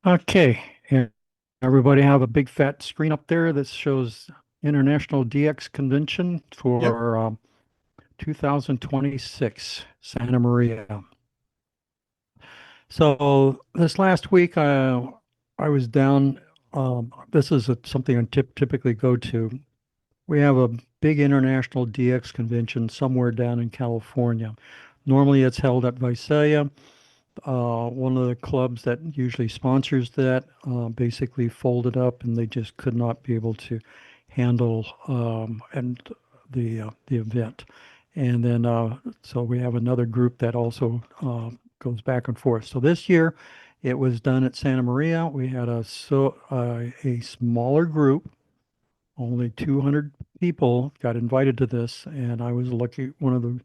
Okay, and everybody have a big fat screen up there that shows International DX Convention Yep. for 2026, Santa Maria. So this last week, I was down. This is something I typically go to. We have a big international DX convention somewhere down in California. Normally, it's held at Visalia. One of the clubs that usually sponsors that basically folded up, and they just could not be able to handle and the event. And then so we have another group that also goes back and forth. So this year, it was done at Santa Maria. We had a smaller group, only 200 people got invited to this, and I was lucky, one of the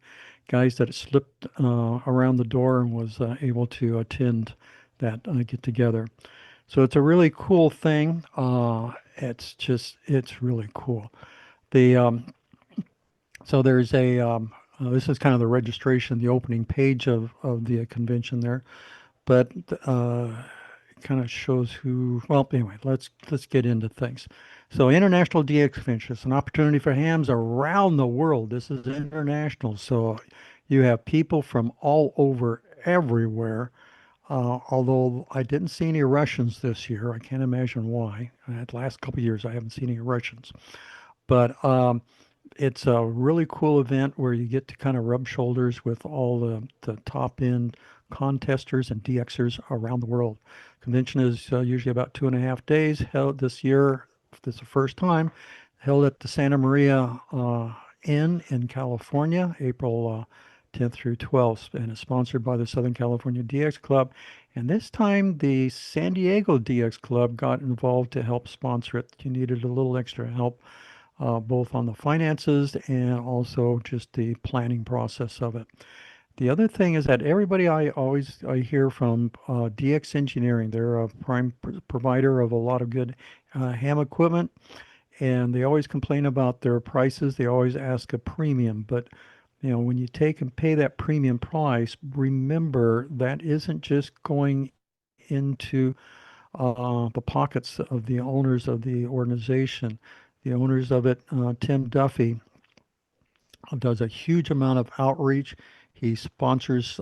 guys that slipped around the door and was able to attend that get together. So it's a really cool thing. It's really cool. The So there's this is kind of the registration, the opening page of the convention there, but it kind of shows who. Well, anyway, let's get into things. So International DX Convention is an opportunity for hams around the world. This is international, so you have people from all over everywhere. Although I didn't see any Russians this year, I can't imagine why. The last couple of years, I haven't seen any Russians. But it's a really cool event where you get to kind of rub shoulders with all the top end contesters and DXers around the world. Convention is usually about 2.5 days. Held this year, this is the first time, held at the Santa Maria Inn in California, April 10th through 12th, and is sponsored by the Southern California DX Club. And this time, the San Diego DX Club got involved to help sponsor it. You needed a little extra help both on the finances and also just the planning process of it. The other thing is that everybody I hear from DX Engineering, they're a prime provider of a lot of good ham equipment, and they always complain about their prices. They always ask a premium, but when you take and pay that premium price, remember that isn't just going into the pockets of the owners of the organization. The owners of it, Tim Duffy, does a huge amount of outreach. He sponsors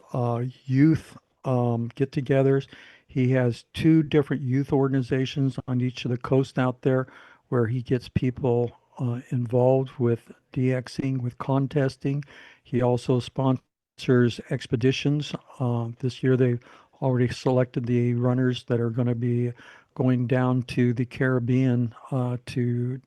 youth get-togethers. He has two different youth organizations on each of the coasts out there where he gets people involved with DXing, with contesting. He also sponsors expeditions. This year they've already selected the runners that are going to be going down to the Caribbean to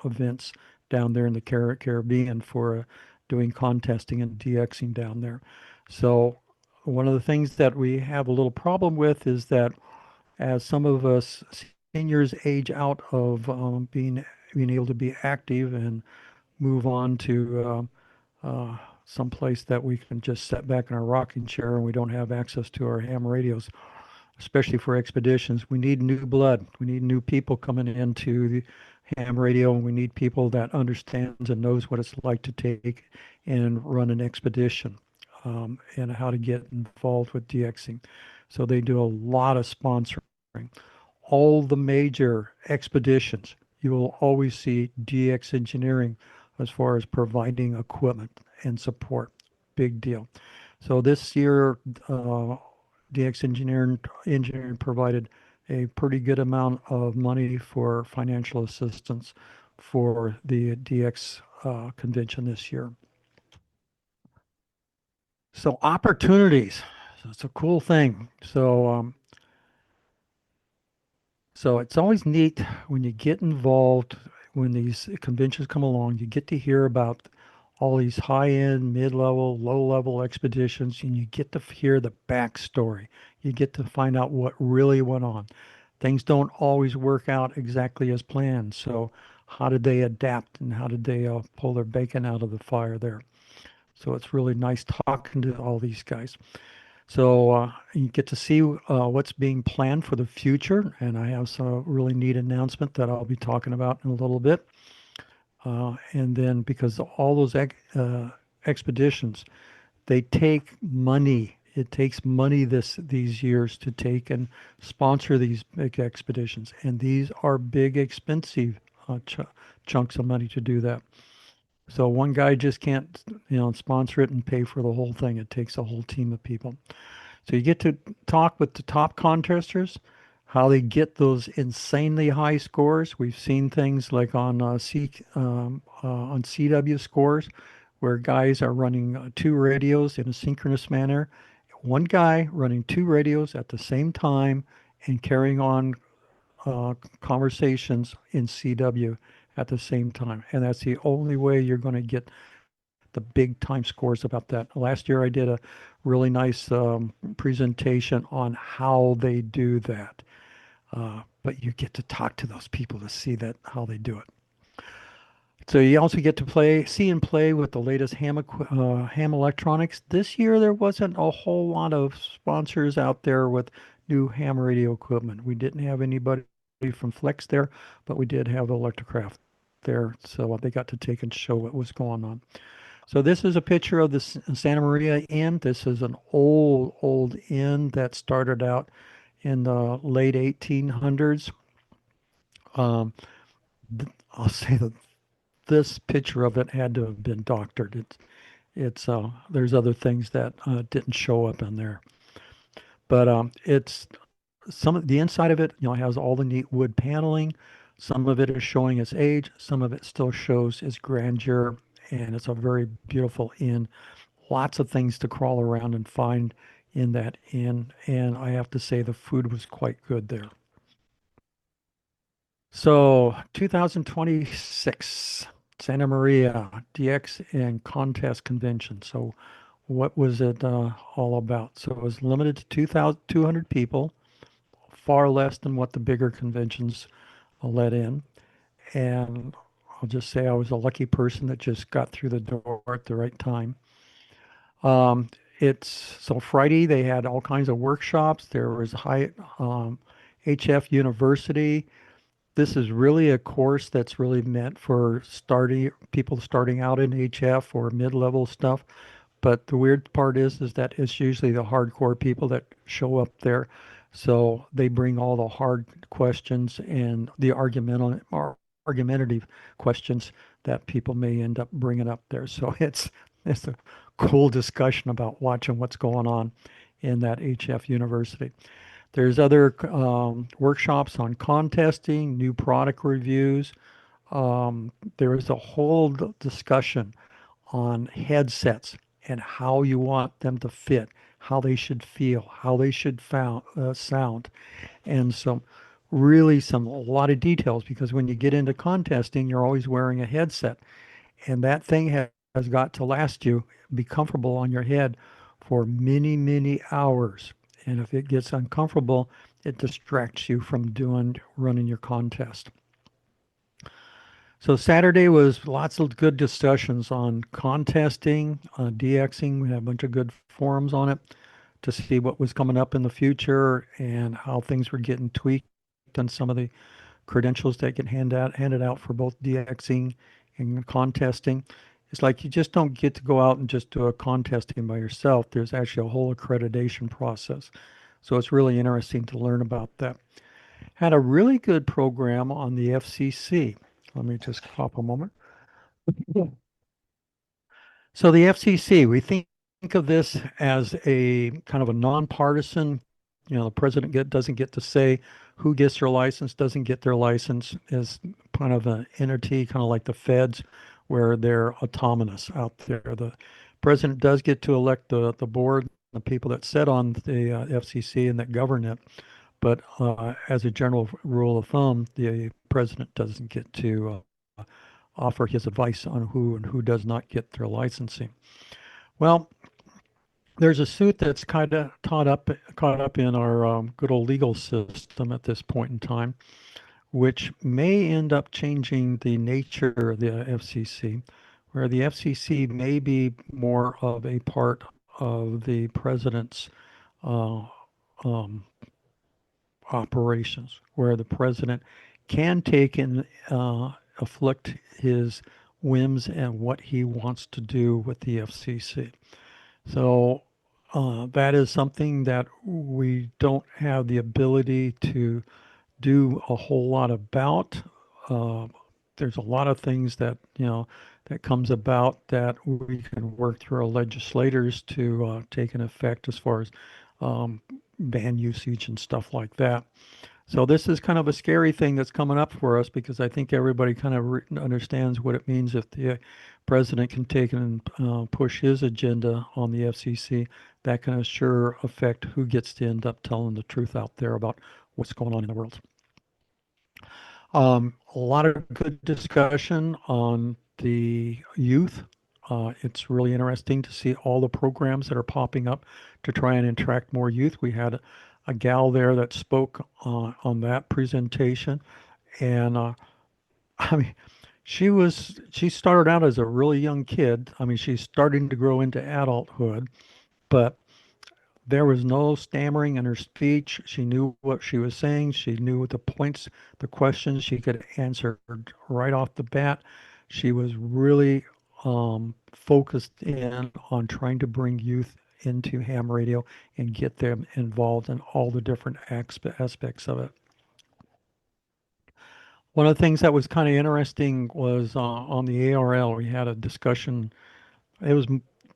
events down there in the Caribbean for doing contesting and DXing down there. So one of the things that we have a little problem with is that as some of us seniors age out of being able to be active and move on to some place that we can just sit back in our rocking chair and we don't have access to our ham radios, especially for expeditions. We need new blood. We need new people coming into the ham radio, and we need people that understands and knows what it's like to take and run an expedition and how to get involved with DXing. So they do a lot of sponsoring. All the major expeditions, you will always see DX engineering as far as providing equipment and support. Big deal. So this year, DX engineering provided a pretty good amount of money for financial assistance for the DX convention this year. So opportunities. So it's a cool thing. So it's always neat when you get involved, when these conventions come along, you get to hear about all these high-end, mid-level, low-level expeditions, and you get to hear the backstory. You get to find out what really went on. Things don't always work out exactly as planned. So how did they adapt and how did they pull their bacon out of the fire there? So it's really nice talking to all these guys. So you get to see what's being planned for the future, and I have some really neat announcement that I'll be talking about in a little bit. And then because all those expeditions, they take money. It takes money these years to take and sponsor these big expeditions, and these are big, expensive chunks of money to do that. So one guy just can't, sponsor it and pay for the whole thing. It takes a whole team of people. So you get to talk with the top contesters, how they get those insanely high scores. We've seen things like on CW scores, where guys are running two radios in a synchronous manner. One guy running two radios at the same time and carrying on conversations in CW at the same time. And that's the only way you're going to get the big time scores about that. Last year, I did a really nice presentation on how they do that. But you get to talk to those people to see that how they do it. So you also get to see and play with the latest ham electronics. This year, there wasn't a whole lot of sponsors out there with new ham radio equipment. We didn't have anybody from Flex there, but we did have Electrocraft there, so they got to take and show what was going on. So this is a picture of the Santa Maria Inn. This is an old inn that started out in the late 1800s. Um, I'll say that this picture of it had to have been doctored. It's there's other things that didn't show up in there, but it's some of the inside of it, has all the neat wood paneling. Some of it is showing its age. Some of it still shows its grandeur, and it's a very beautiful inn. Lots of things to crawl around and find in that inn, and I have to say the food was quite good there. So 2026, Santa Maria DX and Contest Convention. So what was it all about? So it was limited to 2,200 people, far less than what the bigger conventions let in. And I'll just say I was a lucky person that just got through the door at the right time. Um, it's so Friday they had all kinds of workshops. There was um, HF University. This is really a course that's really meant for starting people starting out in HF or mid-level stuff. But the weird part is that it's usually the hardcore people that show up there. So they bring all the hard questions and the argumentative questions that people may end up bringing up there. So it's a cool discussion about watching what's going on in that HF University. There's other workshops on contesting, new product reviews. There is a whole discussion on headsets and how you want them to fit, how they should feel, how they should sound, and some a lot of details because when you get into contesting, you're always wearing a headset, and that thing has got to last you, be comfortable on your head for many, many hours. And if it gets uncomfortable, it distracts you from running your contest. So Saturday was lots of good discussions on contesting, DXing. We had a bunch of good forums on it to see what was coming up in the future and how things were getting tweaked on some of the credentials that get handed out for both DXing and contesting. It's like you just don't get to go out and just do a contesting by yourself. There's actually a whole accreditation process. So it's really interesting to learn about that. Had a really good program on the FCC. Let me just hop a moment. So the FCC, we think of this as a kind of a nonpartisan, the president doesn't get to say who gets their license, doesn't get their license, as kind of an entity, kind of like the feds, where they're autonomous out there. The president does get to elect the board, the people that sit on the FCC and that govern it. But as a general rule of thumb, the president doesn't get to offer his advice on who and who does not get their licensing. Well, there's a suit that's kind of caught up in our good old legal system at this point in time, which may end up changing the nature of the FCC, where the FCC may be more of a part of the president's uh, um, operations, where the president can take and afflict his whims and what he wants to do with the FCC. So that is something that we don't have the ability to do a whole lot about. Uh, there's a lot of things that, that comes about that we can work through our legislators to take an effect as far as um, ban usage and stuff like that. So this is kind of a scary thing that's coming up for us because I think everybody kind of understands what it means if the president can take and push his agenda on the FCC. That can sure affect who gets to end up telling the truth out there about what's going on in the world. A lot of good discussion on the youth. It's really interesting to see all the programs that are popping up to try and attract more youth. We had a gal there that spoke on that presentation, and I mean, she started out as a really young kid. I mean, she's starting to grow into adulthood, but there was no stammering in her speech. She knew what she was saying. She knew the points, the questions she could answer right off the bat. She was really focused in on trying to bring youth into ham radio and get them involved in all the different aspects of it. One of the things that was kind of interesting was on the ARL, we had a discussion. It was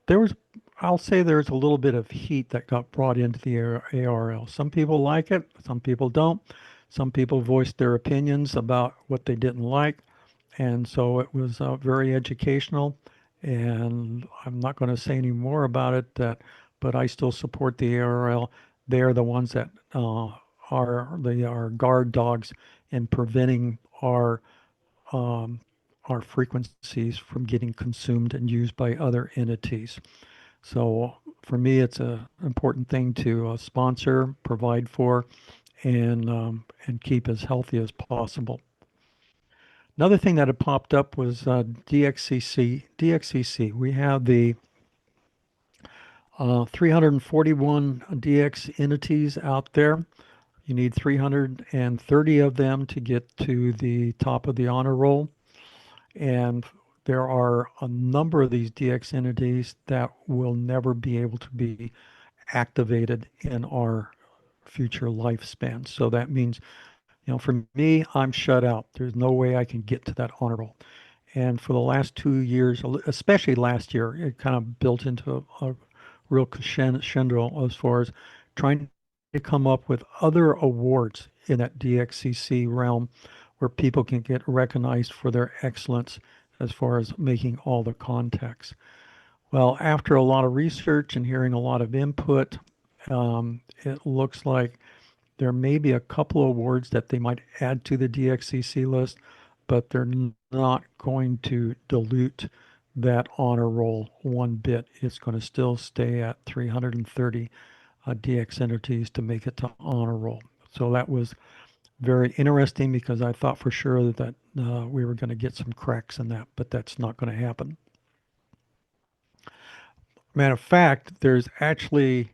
there was I'll say there's a little bit of heat that got brought into the ARL. Some people like it, some people don't. Some people voiced their opinions about what they didn't like, and so it was very educational. And I'm not going to say any more about it. But I still support the ARL. They're the ones that are guard dogs in preventing um, our frequencies from getting consumed and used by other entities. So for me, it's a important thing to sponsor, provide for, and keep as healthy as possible. Another thing that had popped up was DXCC. DXCC. We have the 341 DX entities out there. You need 330 of them to get to the top of the honor roll. And there are a number of these DX entities that will never be able to be activated in our future lifespan. So that means, for me, I'm shut out. There's no way I can get to that honor roll. And for the last 2 years, especially last year, it kind of built into a real crescendo as far as trying to come up with other awards in that DXCC realm where people can get recognized for their excellence as far as making all the contacts. Well, after a lot of research and hearing a lot of input, it looks like there may be a couple of awards that they might add to the DXCC list, but they're not going to dilute that honor roll one bit. It's going to still stay at 330 DX entities to make it to honor roll. So that was very interesting because I thought for sure that we were going to get some cracks in that, but that's not going to happen. Matter of fact, there's actually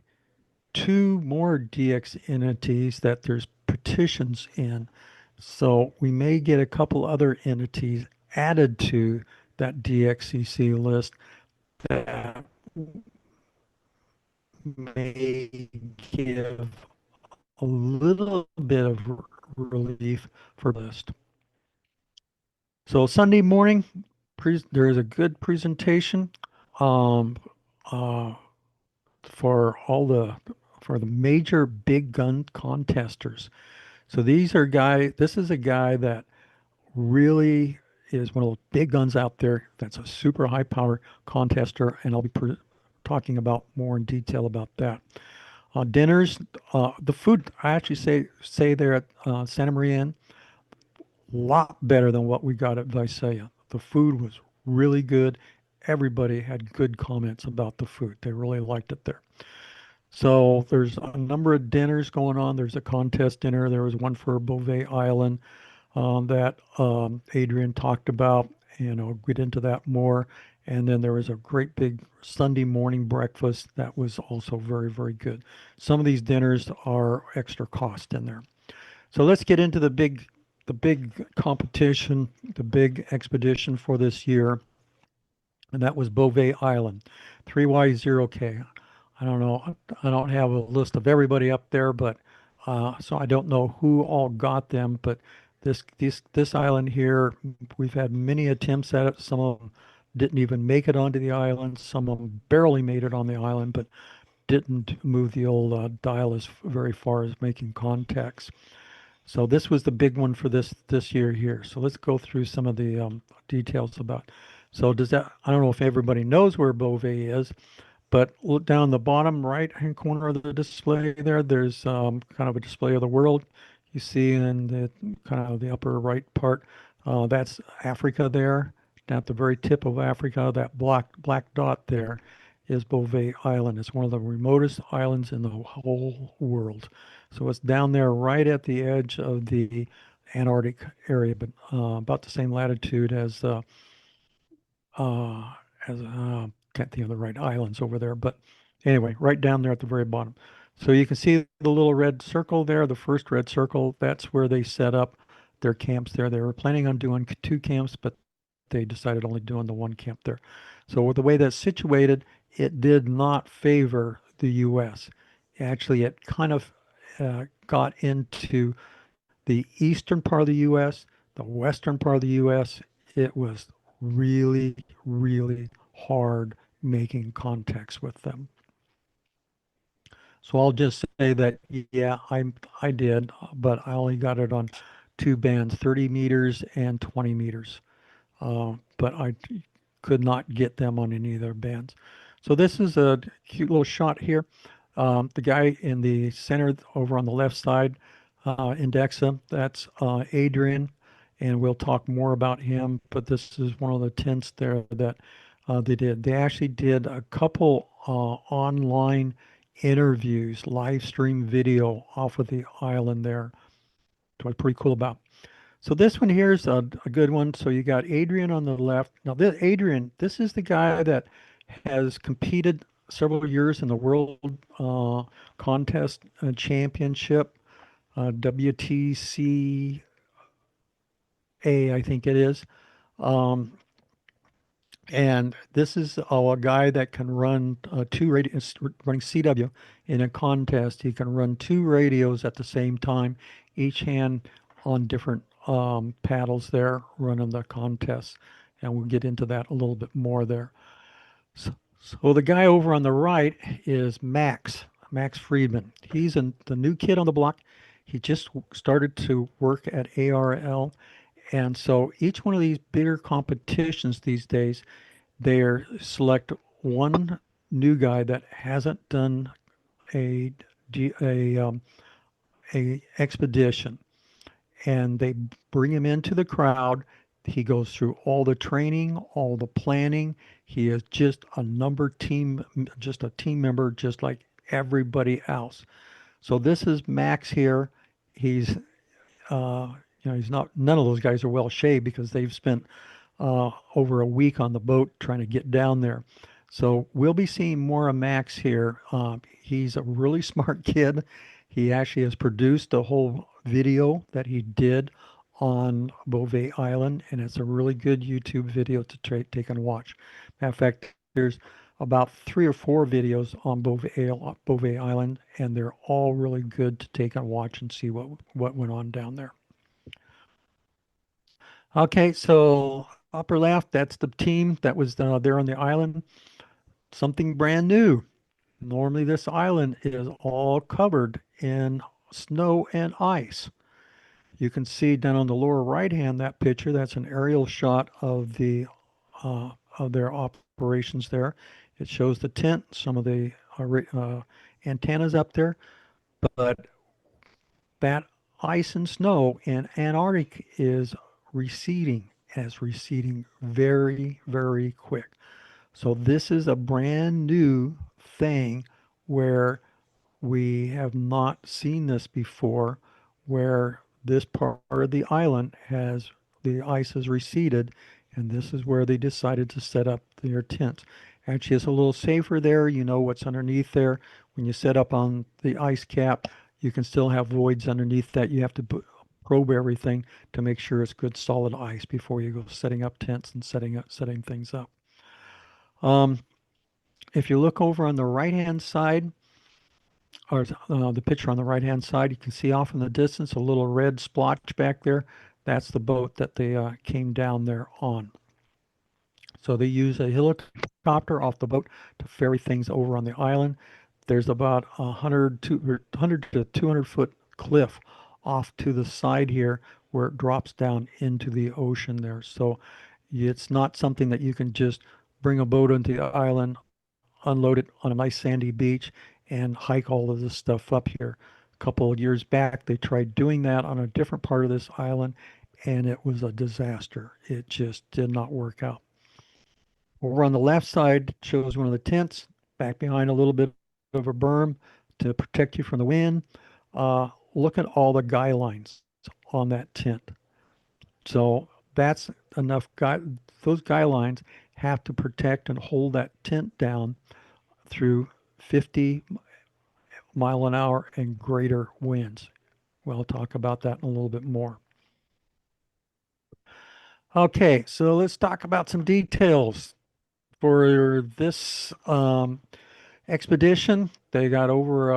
two more DX entities that there's petitions in. So we may get a couple other entities added to that DXCC list that may give a little bit of relief for the list. So Sunday morning, there is a good presentation um, uh, for all the major big gun contesters. So this is a guy that really is one of those big guns out there. That's a super high power contester, and I'll be talking about more in detail about that. Dinners, the food I actually say there at Santa Maria Inn, a lot better than what we got at Visalia. The food was really good. Everybody had good comments about the food. They really liked it there. So there's a number of dinners going on. There's a contest dinner. There was one for Beauvais Island that Adrian talked about, and I'll get into that more. And then there was a great big Sunday morning breakfast that was also very, very good. Some of these dinners are extra cost in there. So let's get into the big competition, the big expedition for this year, and that was Beauvais Island, 3Y0K. I don't know. I don't have a list of everybody up there, but so I don't know who all got them. But this island here, we've had many attempts at it. Some of them didn't even make it onto the island. Some of them barely made it on the island, but didn't move the old dial as very far as making contacts. So this was the big one for this year here. So let's go through some of the details about. So does that? I don't know if everybody knows where Beauvais is, but look down the bottom right-hand corner of the display there, there's kind of a display of the world. You see in the kind of the upper right part, that's Africa there. Down at the very tip of Africa, that black dot there is Beauvais Island. It's one of the remotest islands in the whole world. So it's down there right at the edge of the Antarctic area, but about the same latitude uh, as can't think of the right islands over there, but anyway, right down there at the very bottom. So you can see the little red circle there, the first red circle. That's where they set up their camps there. They were planning on doing two camps, but they decided only doing the one camp there. So with the way that's situated, it did not favor the U.S. Actually, it kind of got into the eastern part of the U.S., the western part of the U.S. It was really, really hard making contacts with them. So I'll just say that, yeah, I did, but I only got it on two bands, 30 meters and 20 meters. But I could not get them on any of their bands. So this is a cute little shot here. The guy in the center over on the left side, Indexa, that's Adrian, and we'll talk more about him. But this is one of the tents there that they did. They actually did a couple online interviews, live stream video off of the island there. What's pretty cool about. So this one here is a good one. So you got Adrian on the left. Now this Adrian, this is the guy that has competed several years in the World Contest Championship, WTCA, I think it is. Um, and this is a guy that can run two radios, running CW in a contest. He can run two radios at the same time, each hand on different paddles there, running the contest. And we'll get into that a little bit more there. So the guy over on the right is Max Friedman. He's the new kid on the block. He just started to work at ARL. And so each one of these bigger competitions these days, they select one new guy that hasn't done a a expedition, and they bring him into the crowd. He goes through all the training, all the planning. He is just a number team, just a team member, just like everybody else. So this is Max here. He's he's not, none of those guys are well shaved because they've spent over a week on the boat trying to get down there. So we'll be seeing more of Max here. He's a really smart kid. He actually has produced a whole video that he did on Beauvais Island, and it's a really good YouTube video to take and watch. Matter of fact, there's about three or four videos on Beauvais Island, and they're all really good to take and watch and see what went on down there. Okay, so upper left, that's the team that was there on the island. Something brand new. Normally, this island is all covered in snow and ice. You can see down on the lower right hand that picture. That's an aerial shot of their operations there. It shows the tent, some of the antennas up there, but that ice and snow in Antarctic is receding, and it's receding very, very quick. So this is a brand new thing where we have not seen this before, where this part of the island has the ice has receded, and this is where they decided to set up their tents. Actually, it's a little safer there. You know what's underneath there. When you set up on the ice cap, you can still have voids underneath that. You have to probe everything to make sure it's good solid ice before you go setting up tents and setting things up. Um, If you look over on the right-hand side, or the picture on the right-hand side, you can see off in the distance a little red splotch back there. That's the boat that they came down there on. So they use a helicopter off the boat to ferry things over on the island. There's about 100 to 200 foot cliff off to the side here where it drops down into the ocean there. So it's not something that you can just bring a boat onto the island, unload it on a nice sandy beach, and hike all of this stuff up here. A couple of years back, they tried doing that on a different part of this island, and it was a disaster. It just did not work out. Over on the left side shows one of the tents, back behind a little bit of a berm to protect you from the wind. Look at all the guy lines on that tent. So that's enough guy. Those guy lines have to protect and hold that tent down through 50 mile an hour and greater winds. We'll talk about that in a little bit more. Okay, so let's talk about some details for this expedition. They got over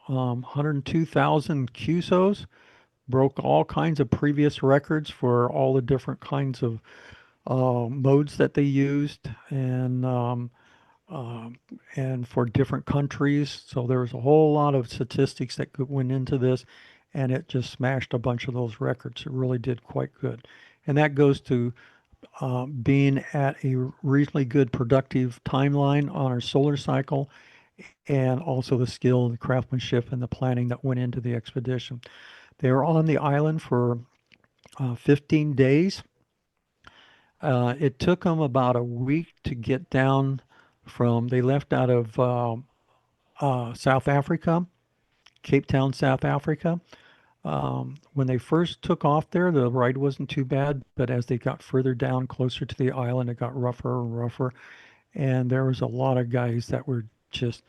102,000 QSOs, broke all kinds of previous records for all the different kinds of modes that they used, um, and for different countries. So there was a whole lot of statistics that went into this, and it just smashed a bunch of those records. It really did quite good. And that goes to being at a reasonably good productive timeline on our solar cycle, and also the skill and the craftsmanship and the planning that went into the expedition. They were on the island for 15 days. It took them about a week to get down from, they left out of South Africa, Cape Town, South Africa. When they first took off there, the ride wasn't too bad, but as they got further down, closer to the island, it got rougher and rougher. And there was a lot of guys that were just,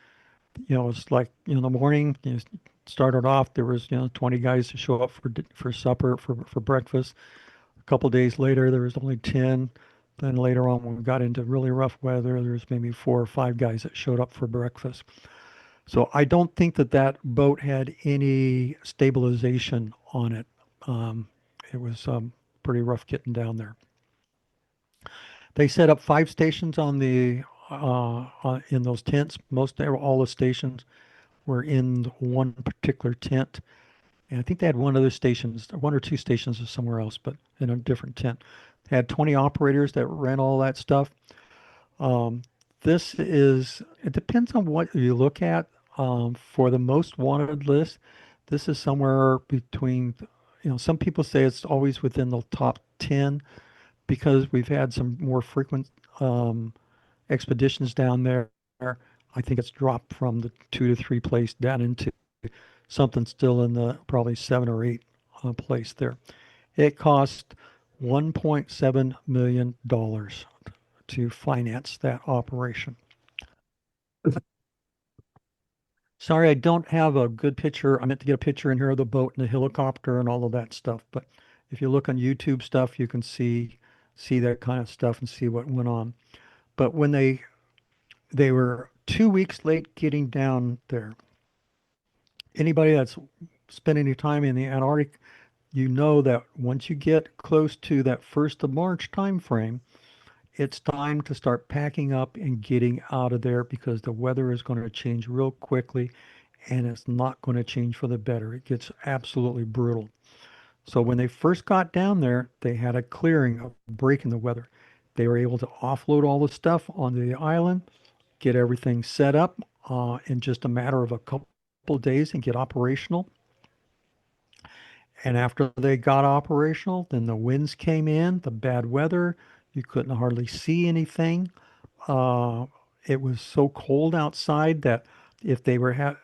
it's like in the morning, started off, there was, 20 guys to show up for supper, for breakfast. A couple days later, there was only 10. Then later on, when we got into really rough weather, there was maybe 4 or 5 guys that showed up for breakfast. So I don't think that that boat had any stabilization on it. It was pretty rough getting down there. They set up 5 stations on the in those tents. All the stations were in one particular tent, and I think they had one or two stations somewhere else, but in a different tent. They had 20 operators that ran all that stuff. Um, it depends on what you look at. For the most wanted list, this is somewhere between, some people say it's always within the top 10 because we've had some more frequent um, expeditions down there. I think it's dropped from the 2 to 3 place down into something still in the probably 7 or 8 place there. It cost $1.7 million to finance that operation. Sorry, I don't have a good picture. I meant to get a picture in here of the boat and the helicopter and all of that stuff. But if you look on YouTube stuff, you can see that kind of stuff and see what went on. But when they were 2 weeks late getting down there. Anybody that's spent any time in the Antarctic, you know that once you get close to that 1st of March time frame, it's time to start packing up and getting out of there because the weather is going to change real quickly and it's not going to change for the better. It gets absolutely brutal. So when they first got down there, they had a clearing, a break in the weather. They were able to offload all the stuff onto the island, get everything set up in just a matter of a couple of days and get operational. And after they got operational, then the winds came in, the bad weather. You couldn't hardly see anything. Uh, it was so cold outside that if they were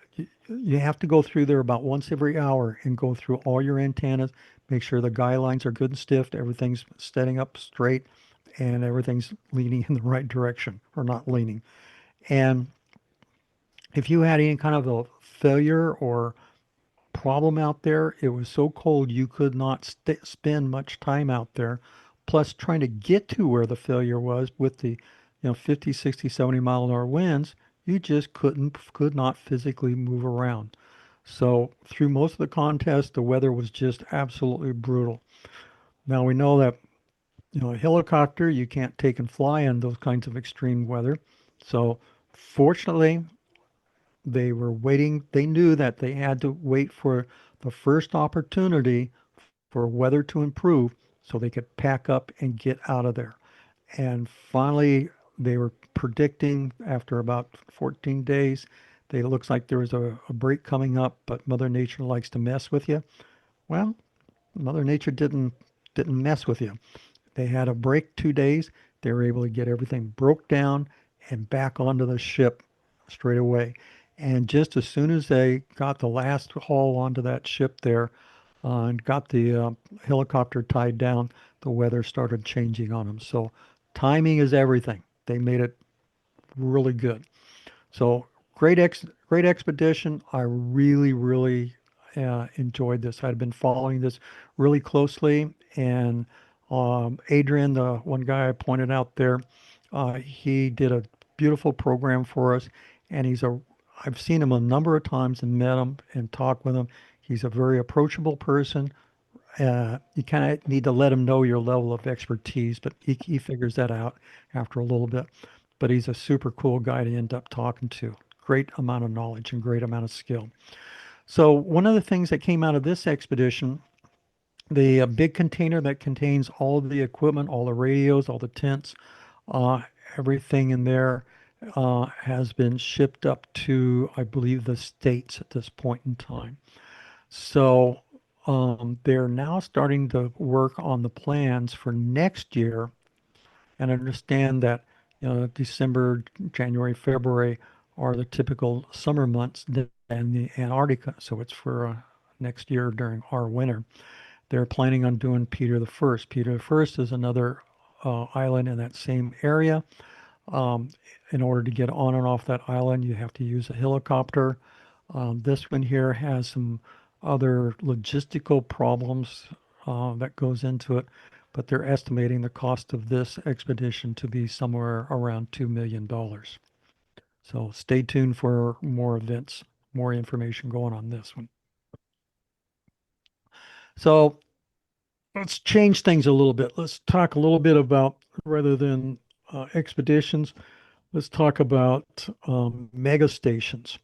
you have to go through there about once every hour and go through all your antennas, make sure the guy lines are good and stiff, everything's setting up straight, and everything's leaning in the right direction or not leaning. And if you had any kind of a failure or problem out there. It was so cold you could not spend much time out there. Plus, trying to get to where the failure was with the 50, 60, 70 mile an hour winds, You just could not physically move around. So through most of the contest, the weather was just absolutely brutal. Now we know that a helicopter you can't take and fly in those kinds of extreme weather. So fortunately, they were waiting. They knew that they had to wait for the first opportunity for weather to improve so they could pack up and get out of there. And finally, they were predicting after about 14 days, it looks like there was a break coming up, but Mother Nature likes to mess with you. Well, Mother Nature didn't mess with you. They had a break 2 days. They were able to get everything broke down and back onto the ship straight away. And just as soon as they got the last haul onto that ship there and got the helicopter tied down, the weather started changing on them. So timing is everything. They made it really good. So great expedition. I really enjoyed this. I'd been following this really closely, and Adrian, the one guy I pointed out there, he did a beautiful program for us, and I've seen him a number of times and met him and talked with him. He's a very approachable person. You kind of need to let him know your level of expertise, but he figures that out after a little bit. But he's a super cool guy to end up talking to. Great amount of knowledge and great amount of skill. So one of the things that came out of this expedition, the big container that contains all of the equipment, all the radios, all the tents, uh, everything in there has been shipped up to, I believe, the States at this point in time. So they're now starting to work on the plans for next year and understand that December, January, February are the typical summer months in the Antarctica. So it's for next year during our winter. They're planning on doing Peter the First. Peter the First is another island in that same area. Um, in order to get on and off that island, you have to use a helicopter. This one here has some other logistical problems that goes into it, but they're estimating the cost of this expedition to be somewhere around $2 million. So stay tuned for more events, more information going on this one. So let's change things a little bit. Let's talk a little bit about, rather than expeditions, let's talk about mega stations.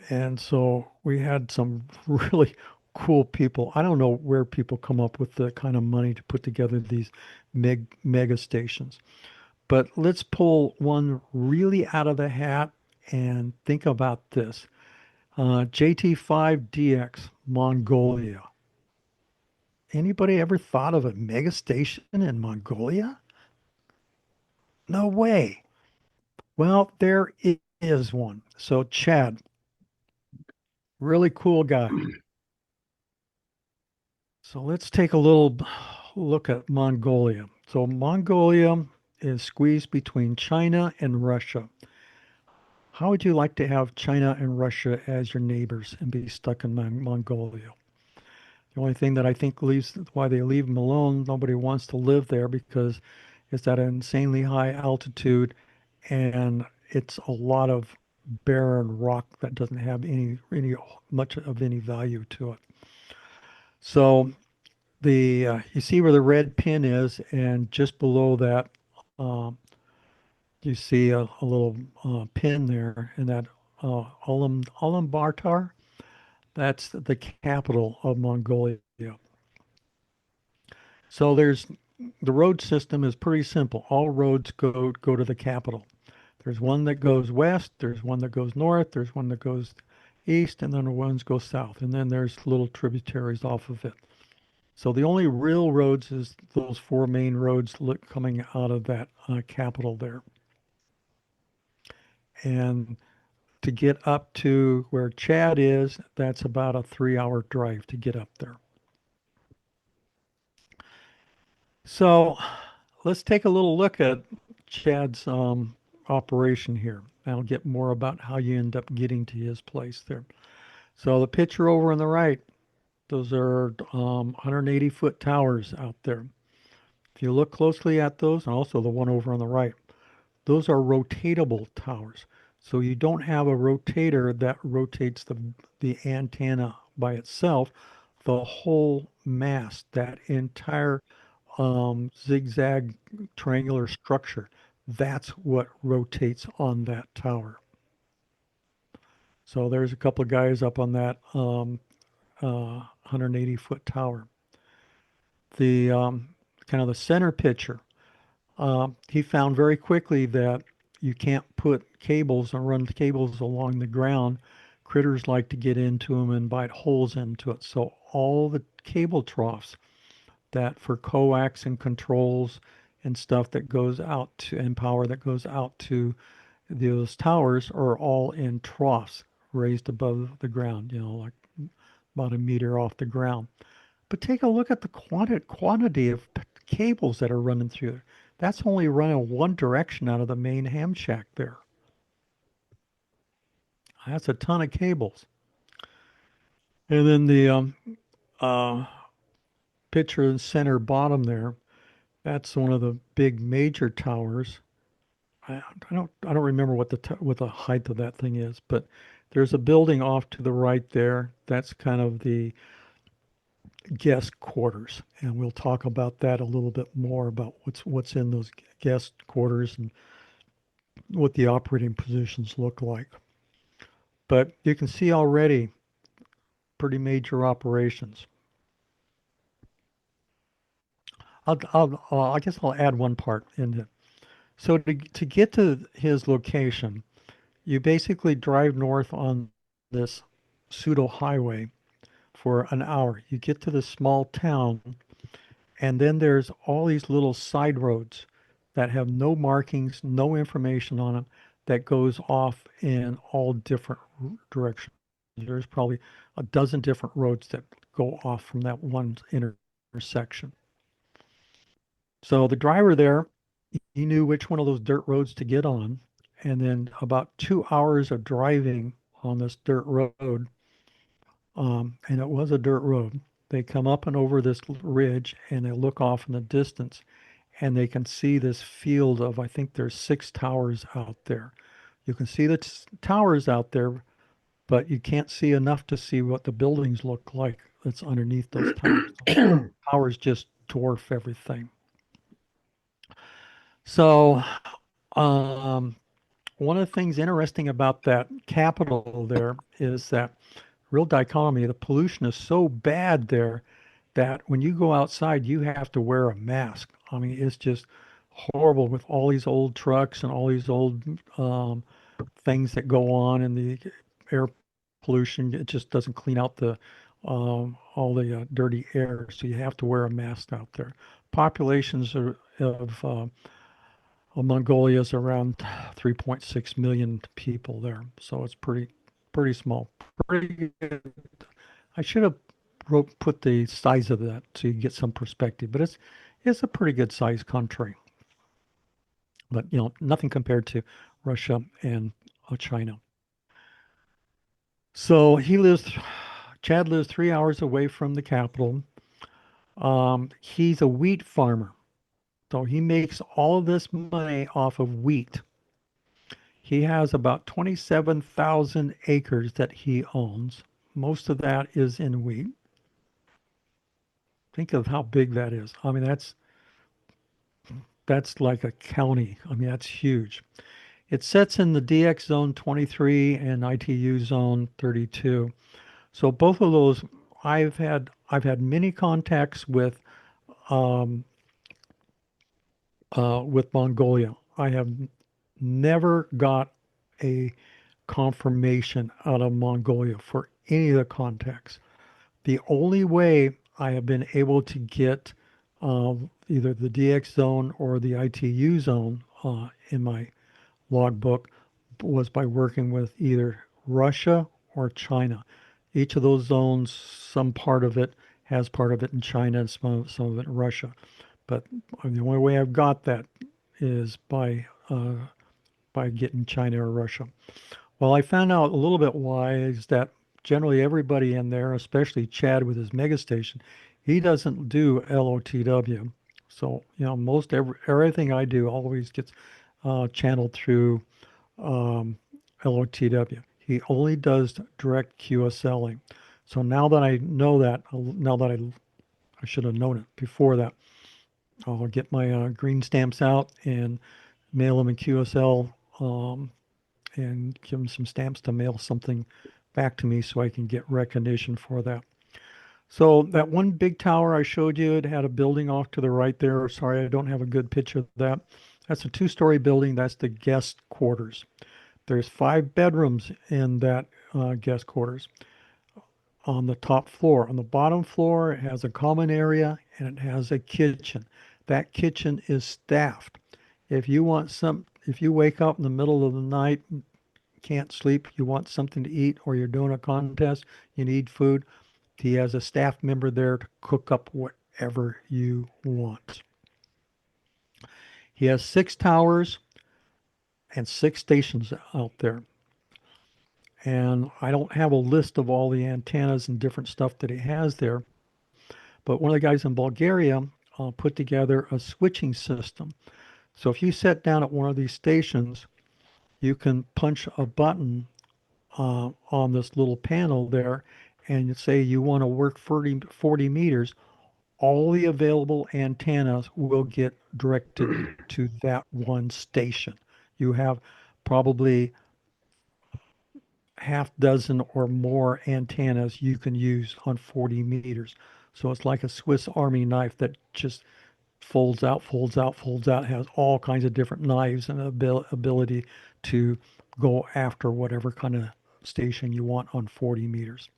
And so we had some really cool people. I don't know where people come up with the kind of money to put together these mega stations, but let's pull one really out of the hat and think about this. JT5DX, Mongolia. Anybody ever thought of a mega station in Mongolia? No way. Well, there is one. So Chad, really cool guy. So let's take a little look at Mongolia. So Mongolia is squeezed between China and Russia. How would you like to have China and Russia as your neighbors and be stuck in Mongolia? The only thing that I think leaves why they leave them alone, nobody wants to live there because it's at an insanely high altitude and it's a lot of barren rock that doesn't have any much of any value to it. So the you see where the red pin is, and just below that, um, you see a little pin there, and that Ulaanbaatar. That's the capital of Mongolia. So the road system is pretty simple. All roads go to the capital. There's one that goes west, there's one that goes north, there's one that goes east, and then the ones go south, and then there's little tributaries off of it. So the only real roads is those four main roads coming out of that capital there. And to get up to where Chad is, that's about a 3 hour drive to get up there. So let's take a little look at Chad's operation here. I'll get more about how you end up getting to his place there. So the picture over on the right, those are 180-foot towers out there. If you look closely at those, and also the one over on the right, those are rotatable towers. So you don't have a rotator that rotates the antenna by itself. The whole mast, that entire zigzag triangular structure, that's what rotates on that tower. So there's a couple of guys up on that 180-foot tower. The kind of the center picture, he found very quickly that you can't put cables or run cables along the ground. Critters like to get into them and bite holes into it. So all the cable troughs that for coax and controls and stuff that goes out to and power that goes out to those towers are all in troughs raised above the ground, like about a meter off the ground. But take a look at the quantity of cables that are running through there. That's only running one direction out of the main ham shack there. That's a ton of cables. And then the uh, picture in the center bottom there, that's one of the big major towers. I don't remember what the height of that thing is, but there's a building off to the right there. That's kind of the guest quarters, and we'll talk about that a little bit more about what's in those guest quarters and what the operating positions look like. But you can see already pretty major operations. I guess I'll add one part in it. So to get to his location, you basically drive north on this pseudo highway for an hour. You get to this small town, and then there's all these little side roads that have no markings, no information on them, that goes off in all different directions. There's probably a dozen different roads that go off from that one intersection. So the driver there, he knew which one of those dirt roads to get on. And then about 2 hours of driving on this dirt road, and it was a dirt road. They come up and over this ridge and they look off in the distance and they can see this field of, I think there's 6 towers out there. You can see the towers out there, but you can't see enough to see what the buildings look like that's underneath those towers. Those towers just dwarf everything. So, um, one of the things interesting about that capital there is that real dichotomy. The pollution is so bad there that when you go outside, you have to wear a mask. I mean, it's just horrible with all these old trucks and all these old things that go on, and the air pollution. It just doesn't clean out the all the dirty air, so you have to wear a mask out there. Populations of Mongolia is around 3.6 million people there, so it's pretty small. Pretty good. I should have put the size of that so you get some perspective, but it's a pretty good sized country. But nothing compared to Russia and China. So Chad lives 3 hours away from the capital. He's a wheat farmer, so he makes all of this money off of wheat. He has about 27,000 acres that he owns. Most of that is in wheat. Think of how big that is. I mean, that's like a county. I mean, that's huge. It sets in the DX zone 23 and ITU zone 32. So both of those, I've had many contacts um, with Mongolia. I have never got a confirmation out of Mongolia for any of the contacts. The only way I have been able to get either the DX zone or the ITU zone in my logbook was by working with either Russia or China. Each of those zones, some part of it has part of it in China and some of it in Russia. But the only way I've got that is by getting China or Russia. Well, I found out a little bit why is that generally everybody in there, especially Chad with his mega station, he doesn't do LOTW. So, everything I do always gets channeled through um, LOTW. He only does direct QSLing. So now that I know that, now that I should have known it before that, I'll get my green stamps out and mail them in QSL, and give them some stamps to mail something back to me so I can get recognition for that. So that one big tower I showed you, it had a building off to the right there. Sorry, I don't have a good picture of that. That's a two-story building. That's the guest quarters. There's 5 bedrooms in that guest quarters on the top floor. On the bottom floor, it has a common area and it has a kitchen. That kitchen is staffed. If you wake up in the middle of the night, can't sleep, you want something to eat, or you're doing a contest, you need food, he has a staff member there to cook up whatever you want. He has 6 towers and 6 stations out there. And I don't have a list of all the antennas and different stuff that he has there, but one of the guys in Bulgaria put together a switching system. So if you sit down at one of these stations, you can punch a button on this little panel there and say you want to work 40 meters, all the available antennas will get directed to that one station. You have probably half dozen or more antennas you can use on 40 meters. So it's like a Swiss Army knife that just folds out, folds out, folds out, has all kinds of different knives and ability to go after whatever kind of station you want on 40 meters.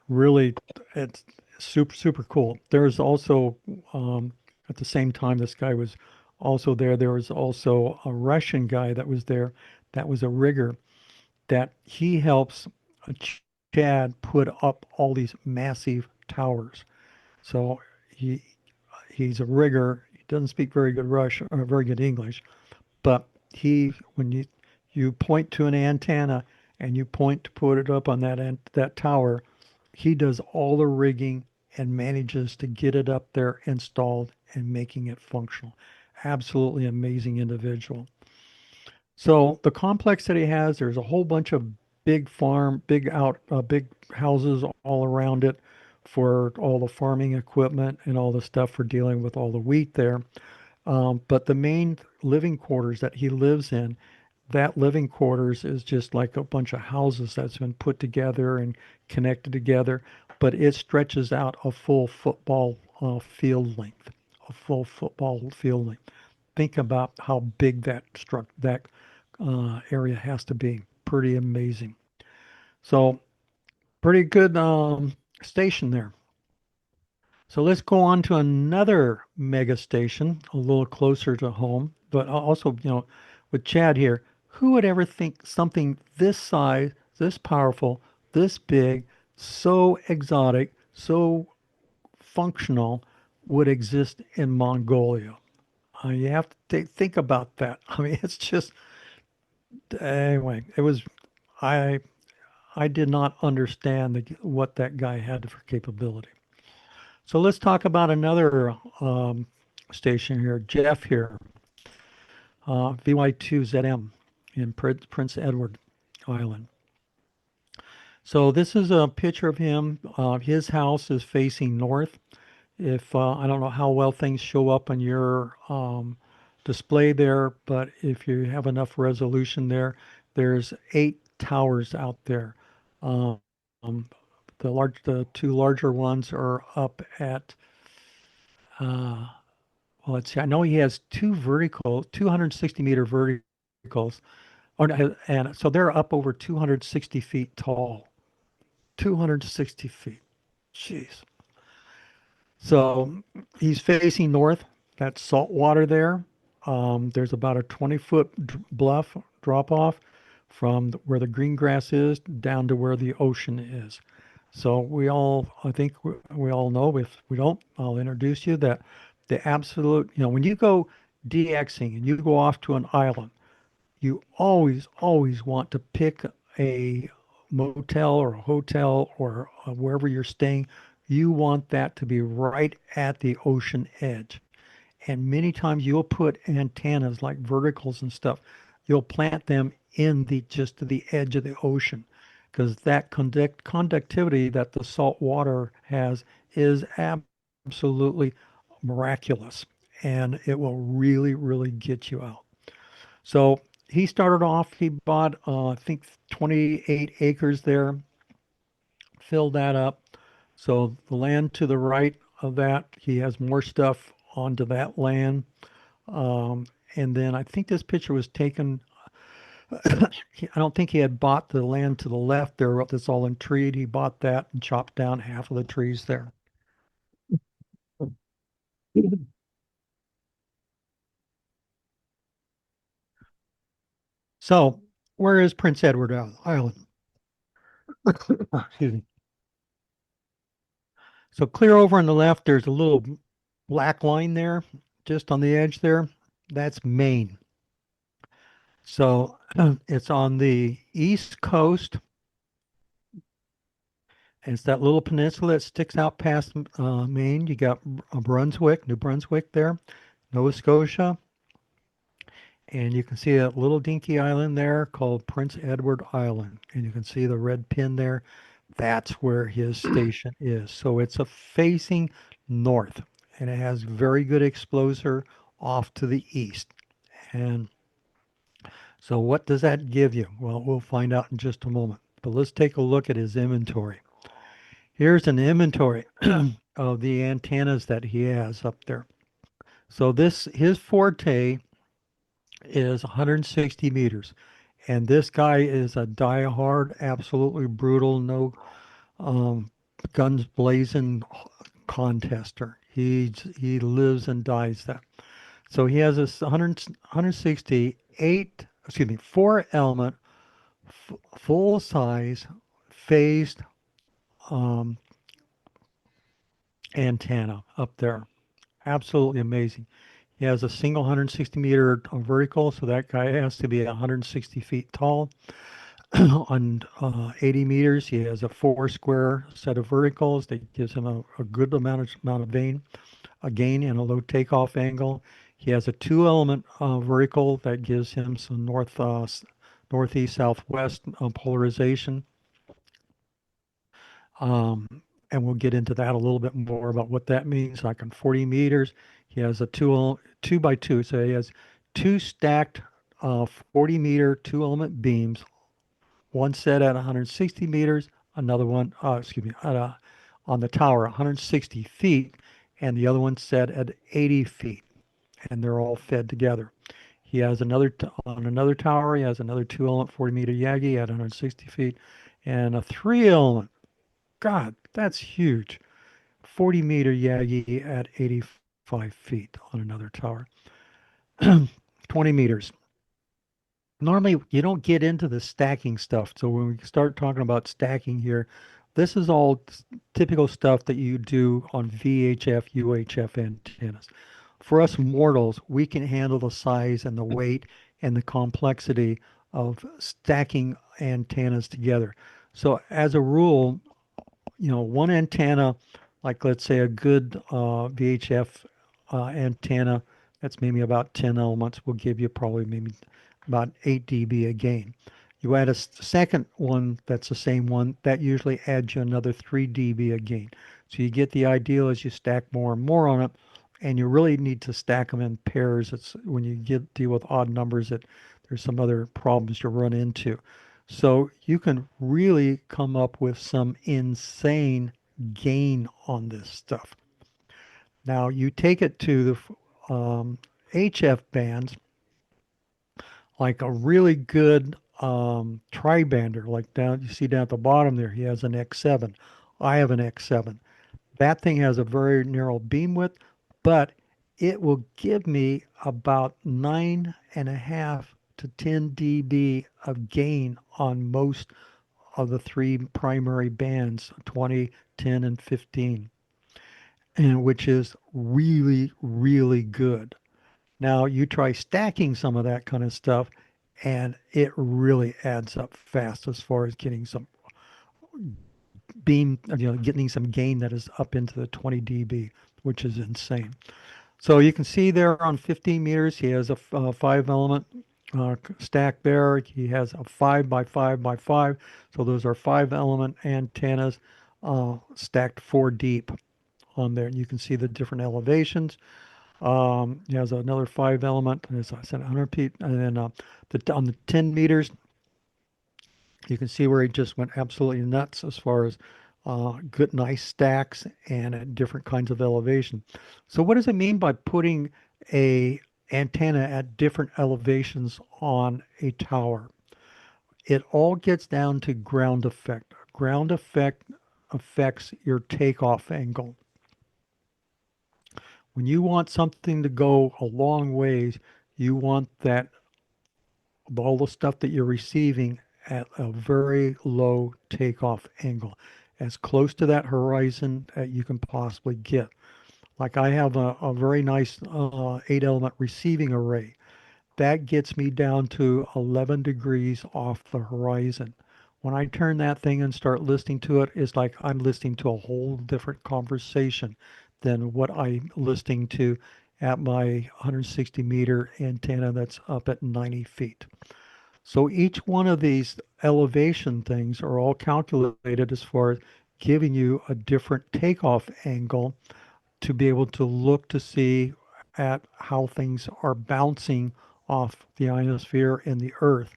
Really, it's super, super cool. There's also, at the same time this guy was also there, there was also a Russian guy that was there that was a rigger that he helps Chad put up all these massive towers. So he's a rigger. He doesn't speak very good Russian or very good English, but when you point to an antenna and you point to put it up on that tower, he does all the rigging and manages to get it up there installed and making it functional. Absolutely amazing individual. So the complex that he has, there's a whole bunch of big houses all around it for all the farming equipment and all the stuff for dealing with all the wheat there. But the main living quarters that he lives in, that living quarters is just like a bunch of houses that's been put together and connected together, but it stretches out a full football field length, a full football field length. Think about how big that area has to be. Pretty amazing. So pretty good station there. So let's go on to another mega station, a little closer to home, but also, with Chad here, who would ever think something this size, this powerful, this big, so exotic, so functional would exist in Mongolia? You have to think about that. I mean, it's just, anyway, I, I did not understand what that guy had for capability. So let's talk about another station here. Jeff here, VY2ZM in Prince Edward Island. So this is a picture of him. His house is facing north. If I don't know how well things show up on your display there, but if you have enough resolution there, there's 8 towers out there. Um, the 2 larger ones are up at uh, well, let's see. I know he has 260-meter verticals, and so they're up over 260 feet tall. 260 feet. Jeez. So he's facing north. That's salt water there. There's about a 20-foot bluff drop off from where the green grass is down to where the ocean is. So I think we all know. If we don't, I'll introduce you that the absolute, when you go DXing and you go off to an island, you always, always want to pick a motel or a hotel or wherever you're staying. You want that to be right at the ocean edge. And many times you'll put antennas like verticals and stuff, you'll plant them in the just to the edge of the ocean, because that conductivity that the salt water has is absolutely miraculous, and it will really, really get you out. So he started off, he bought, I think, 28 acres there, filled that up. So the land to the right of that, he has more stuff onto that land. Um, and then I think this picture was taken. I don't think he had bought the land to the left there that's all in treed. He bought that and chopped down half of the trees there. So, where is Prince Edward Island? Excuse me. So, clear over on the left, there's a little black line there, just on the edge there. That's Maine. So, it's on the east coast. And it's that little peninsula that sticks out past Maine. You got Brunswick, New Brunswick there, Nova Scotia, and you can see a little dinky island there called Prince Edward Island. And you can see the red pin there. That's where his station is. So it's a facing north, and it has very good exposure off to the east. And so what does that give you? Well, we'll find out in just a moment. But let's take a look at his inventory. Here's an inventory of the antennas that he has up there. So this his forte is 160 meters, and this guy is a die-hard, absolutely brutal, no um, guns blazing contester. He lives and dies that. So he has this 168, excuse me, 4 element, full size, phased um, antenna up there. Absolutely amazing. He has a single 160-meter vertical, so that guy has to be 160 feet tall. On 80 meters, he has a 4 square set of verticals that gives him a good amount of gain and a low takeoff angle. He has a 2 element vertical that gives him some northeast southwest polarization. Um, and we'll get into that a little bit more about what that means. Like on 40 meters, he has a two by two. So he has two stacked 40-meter 2 element beams, one set at 160 meters, another one, excuse me, on the tower, 160 feet, and the other one set at 80 feet, and they're all fed together. He has on another tower, he has another 2 element 40-meter Yagi at 160 feet, and a 3 element. God, that's huge. 40-meter Yagi at 85 feet on another tower. 20 meters. Normally, you don't get into the stacking stuff. So when we start talking about stacking here, this is all typical stuff that you do on VHF, UHF antennas. For us mortals, we can handle the size and the weight and the complexity of stacking antennas together. So as a rule, one antenna, like let's say a good VHF antenna, that's maybe about 10 elements, will give you probably maybe about 8 dB a gain. You add a second one that's the same one, that usually adds you another 3 dB a gain. So you get the idea as you stack more and more on it, and you really need to stack them in pairs. It's when you deal with odd numbers that there's some other problems you run into. So you can really come up with some insane gain on this stuff. Now you take it to the HF bands, like a really good tri-bander, like down you see down at the bottom there, he has an X7. I have an X7. That thing has a very narrow beam width, but it will give me about 9.5 to 10 dB of gain on most of the three primary bands, 20, 10, and 15, and which is really, really good. Now you try stacking some of that kind of stuff, and it really adds up fast as far as getting some getting some gain that is up into the 20 dB, which is insane. So you can see there on 15 meters, he has a 5 element stack there. He has a 5 by 5 by 5. So those are 5 element antennas stacked 4 deep on there. And you can see the different elevations. He has another 5 element, as I said, 100 feet. And then on the 10 meters, you can see where he just went absolutely nuts as far as good, nice stacks and at different kinds of elevation. So what does it mean by putting a antenna at different elevations on a tower? It all gets down to ground effect. Ground effect affects your takeoff angle. When you want something to go a long ways, you want that all the stuff that you're receiving at a very low takeoff angle, as close to that horizon that you can possibly get. Like I have a very nice 8 element receiving array. That gets me down to 11 degrees off the horizon. When I turn that thing and start listening to it, it's like I'm listening to a whole different conversation than what I'm listening to at my 160-meter antenna that's up at 90 feet. So each one of these elevation things are all calculated as far as giving you a different takeoff angle to be able to look to see at how things are bouncing off the ionosphere and the earth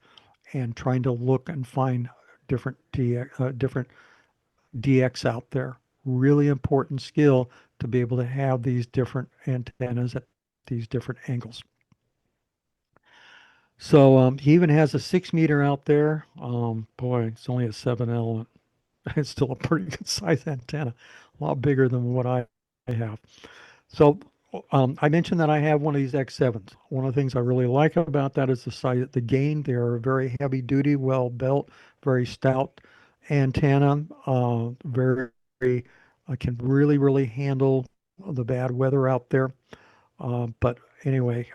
and trying to look and find different DX out there. Really important skill to be able to have these different antennas at these different angles. So he even has a 6 meter out there. Boy, it's only a 7 element. It's still a pretty good size antenna, a lot bigger than what I have. So I mentioned that I have one of these X7s. One of the things I really like about that is the size, the gain. They are very heavy duty, well built, very stout antenna. Very, can really handle the bad weather out there. But anyway,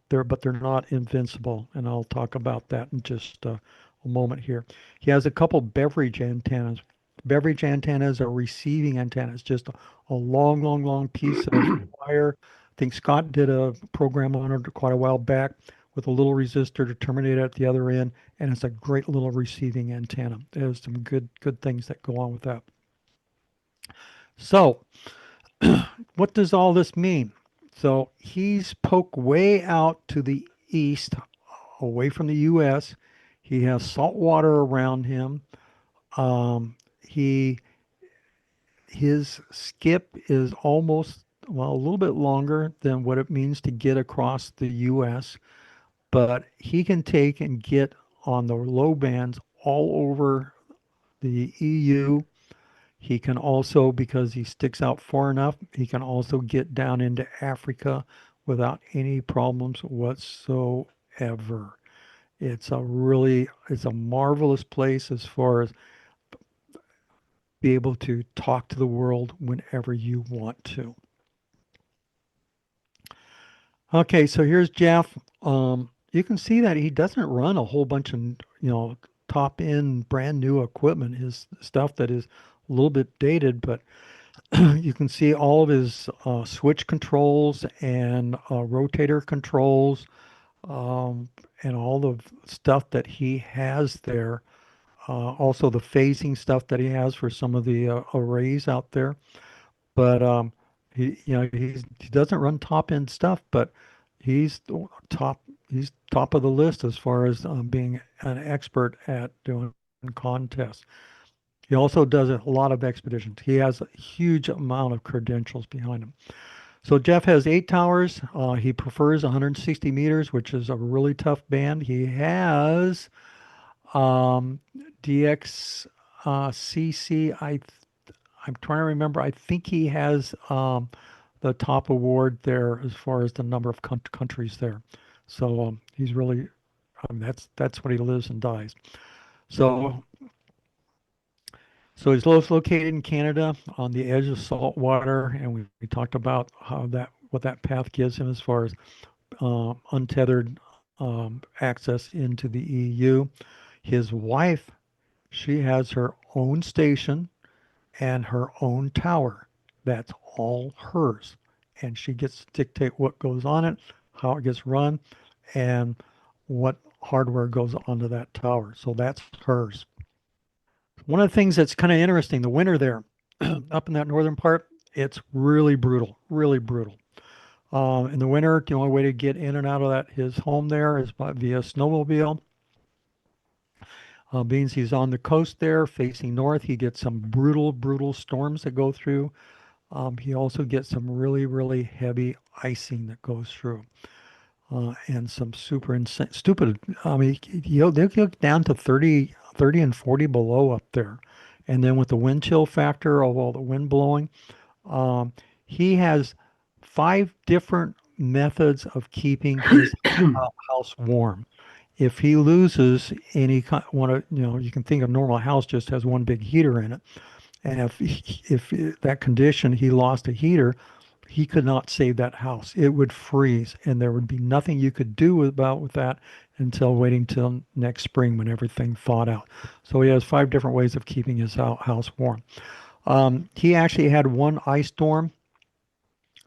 they're not invincible, and I'll talk about that in just a moment here. He has a couple beverage antennas. Beverage antennas are receiving antennas, just a long piece of wire. I think Scott did a program on it quite a while back with a little resistor to terminate at the other end, and it's a great little receiving antenna. There's some good things that go on with that. So what does all this mean? So he's poked way out to the east, away from the U.S. He has salt water around him. He his skip is almost, well, a little bit longer than what it means to get across the U.S., but he can take and get on the low bands all over the EU. He can also, because he sticks out far enough, he can also get down into Africa without any problems whatsoever. It's a marvelous place as far as be able to talk to the world whenever you want to. Okay, so here's Jeff. You can see that he doesn't run a whole bunch of, top end brand new equipment. His stuff that is a little bit dated, but you can see all of his switch controls and rotator controls, um, and all the stuff that he has there. Also, the phasing stuff that he has for some of the arrays out there. But he doesn't run top end stuff, but he's top he's top of the list as far as being an expert at doing contests. He also does a lot of expeditions. He has a huge amount of credentials behind him. So Jeff has 8 towers. He prefers 160 meters, which is a really tough band. He has DXCC. I'm trying to remember. I think he has the top award there as far as the number of countries there. So he's really, that's what he lives and dies. So So he's located in Canada on the edge of salt water, and we talked about how that what that path gives him as far as untethered access into the EU. His wife, she has her own station and her own tower. That's all hers, and she gets to dictate what goes on it, how it gets run, and what hardware goes onto that tower. So that's hers. One of the things that's kind of interesting, the winter there, up in that northern part, it's really brutal, really brutal. In the winter, the only way to get in and out of that his home there is by via snowmobile. Being he's on the coast there, facing north, he gets some brutal, brutal storms that go through. He also gets some really, really heavy icing that goes through, and some super insane, stupid. I mean, they'll get down to 30 and 40 below up there, and then with the wind chill factor of all the wind blowing, um, he has 5 different methods of keeping his house warm. If he loses any kind, one of, you can think a normal house just has one big heater in it. And if that condition he lost a heater, he could not save that house. It would freeze, and there would be nothing you could do about with that until waiting till next spring when everything thawed out. So he has 5 different ways of keeping his house warm. He actually had one ice storm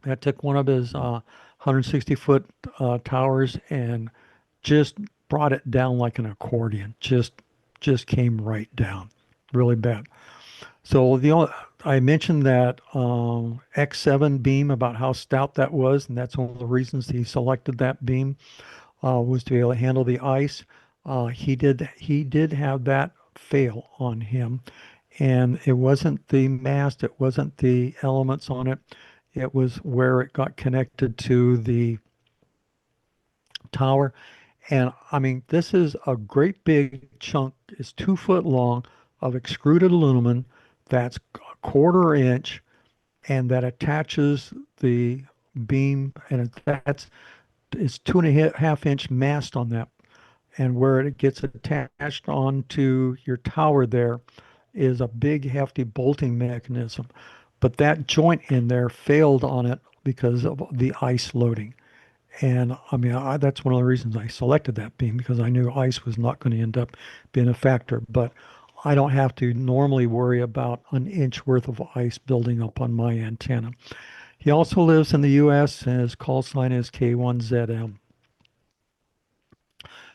that took one of his 160-foot towers and just brought it down like an accordion. Just came right down, really bad. So I mentioned that X7 beam about how stout that was, and that's one of the reasons he selected that beam was to be able to handle the ice. He did have that fail on him, and it wasn't the mast, it wasn't the elements on it, it was where it got connected to the tower. And I mean, this is a great big chunk, it's 2 foot long of extruded aluminum that's a quarter inch and that attaches the beam, and that's it's 2.5 inch mast on that. And where it gets attached onto your tower there is a big hefty bolting mechanism. But that joint in there failed on it because of the ice loading. And I mean, that's one of the reasons I selected that beam because I knew ice was not going to end up being a factor. But I don't have to normally worry about an inch worth of ice building up on my antenna. He also lives in the U.S. and his call sign is K1ZM.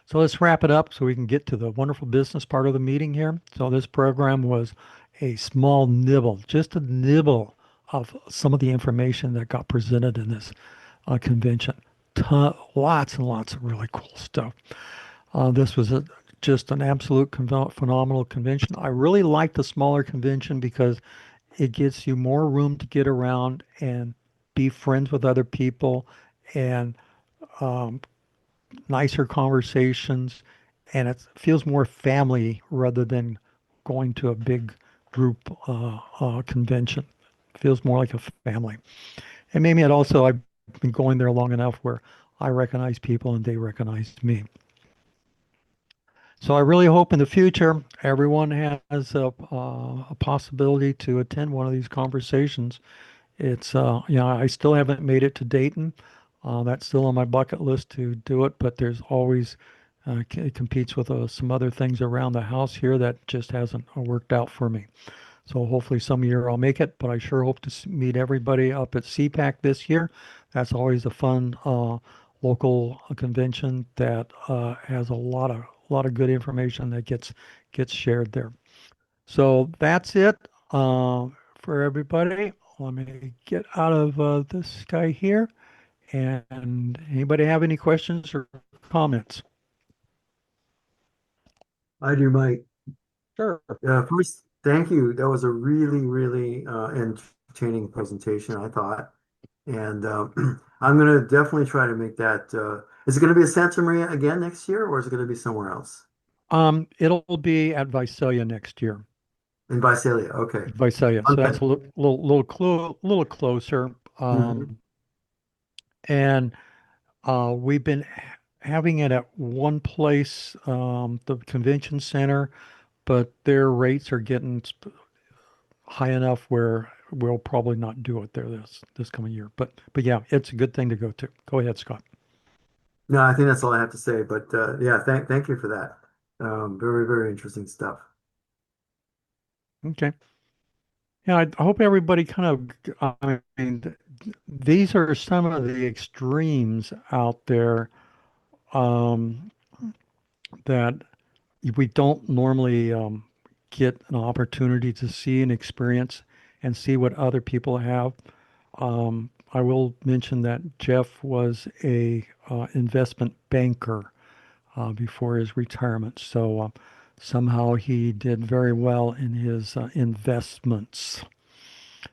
So let's wrap it up so we can get to the wonderful business part of the meeting here. So this program was a small nibble, just a nibble of some of the information that got presented in this convention. Lots and lots of really cool stuff. This was just an absolute phenomenal convention. I really like the smaller convention because it gives you more room to get around and be friends with other people and um, nicer conversations. And it feels more family rather than going to a big group convention. It feels more like a family. And maybe I've been going there long enough where I recognize people and they recognize me. So I really hope in the future everyone has a possibility to attend one of these conversations. It's I still haven't made it to Dayton. That's still on my bucket list to do it, but there's always it competes with some other things around the house here that just hasn't worked out for me. So hopefully some year I'll make it, but I sure hope to meet everybody up at CPAC this year. That's always a fun local convention that has a lot of good information that gets shared there. So that's it for everybody. Let me get out of this guy here. And anybody have any questions or comments? I do, Mike. Sure. First, thank you. That was a really, really entertaining presentation, I thought. And I'm going to definitely try to make that. Is it going to be at Santa Maria again next year, or is it going to be somewhere else? It'll be at Visalia next year. In Visalia. Okay. Visalia. So that's Okay. a little closer. Mhm. And we've been having it at one place, the convention center, but their rates are getting high enough where we'll probably not do it there this coming year. But yeah, it's a good thing to go to. Go ahead, Scott. No, I think that's all I have to say. But yeah, thank you for that. Very, very interesting stuff. Okay. Yeah, I hope everybody kind of, I mean, these are some of the extremes out there. Um, that we don't normally get an opportunity to see and experience and see what other people have. I will mention that Jeff was a investment banker before his retirement, so somehow he did very well in his investments.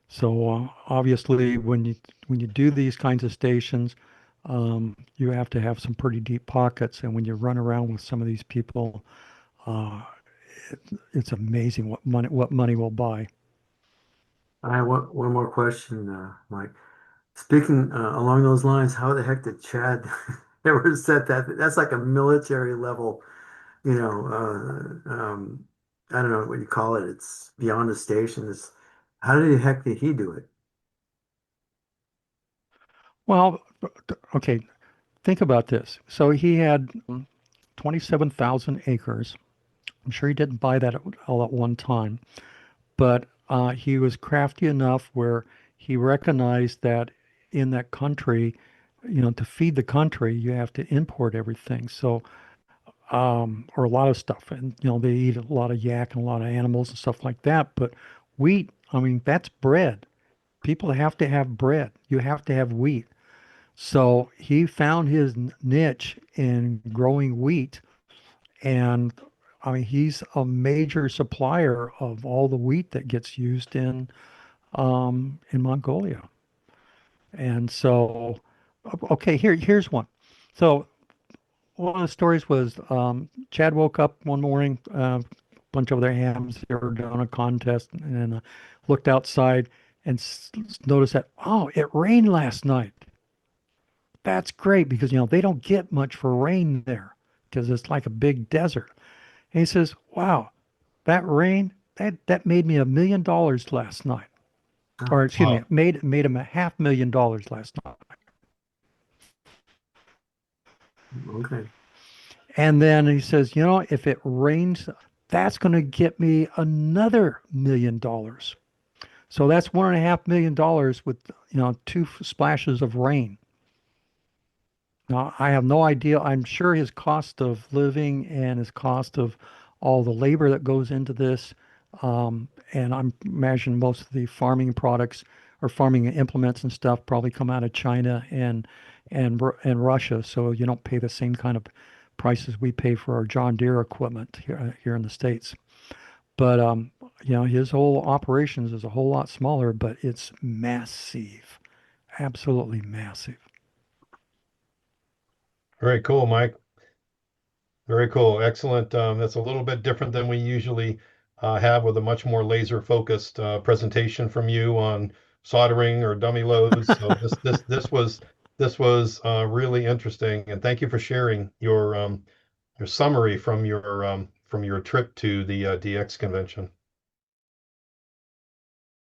So obviously, when you do these kinds of stations, you have to have some pretty deep pockets, and when you run around with some of these people, uh, it's amazing what money will buy. I have one more question, Mike. Speaking along those lines, how the heck did Chad ever set that? That's like a military level, you know, I don't know what you call it. It's beyond the station. How the heck did he do it? Well, okay, think about this. So he had 27,000 acres. I'm sure he didn't buy that all at one time, but he was crafty enough where he recognized that in that country, to feed the country, you have to import everything. So, or a lot of stuff. And, they eat a lot of yak and a lot of animals and stuff like that. But wheat, I mean, that's bread. People have to have bread. You have to have wheat. So he found his niche in growing wheat. And I mean, he's a major supplier of all the wheat that gets used in Mongolia. And so, okay, here's one. So one of the stories was Chad woke up one morning, bunch of their hams, they were doing a contest, and looked outside and noticed that, oh, it rained last night. That's great because, they don't get much for rain there because it's like a big desert. And he says, wow, that rain, that made me $1 million last night. Or Oh, excuse me, Wow. made him a $500,000 last night. okay. And then he says, if it rains, that's going to get me another $1 million. So that's $1.5 million with, two splashes of rain. Now, I have no idea. I'm sure his cost of living and his cost of all the labor that goes into this, and I'm imagine most of the farming products or farming implements and stuff probably come out of China and Russia, so you don't pay the same kind of prices we pay for our John Deere equipment here in the States. But his whole operations is a whole lot smaller, but it's massive, absolutely massive. Very cool, Mike. Very cool. Excellent. That's a little bit different than we usually have with a much more laser focused presentation from you on soldering or dummy loads. So this was really interesting, and thank you for sharing your summary from your trip to the DX convention.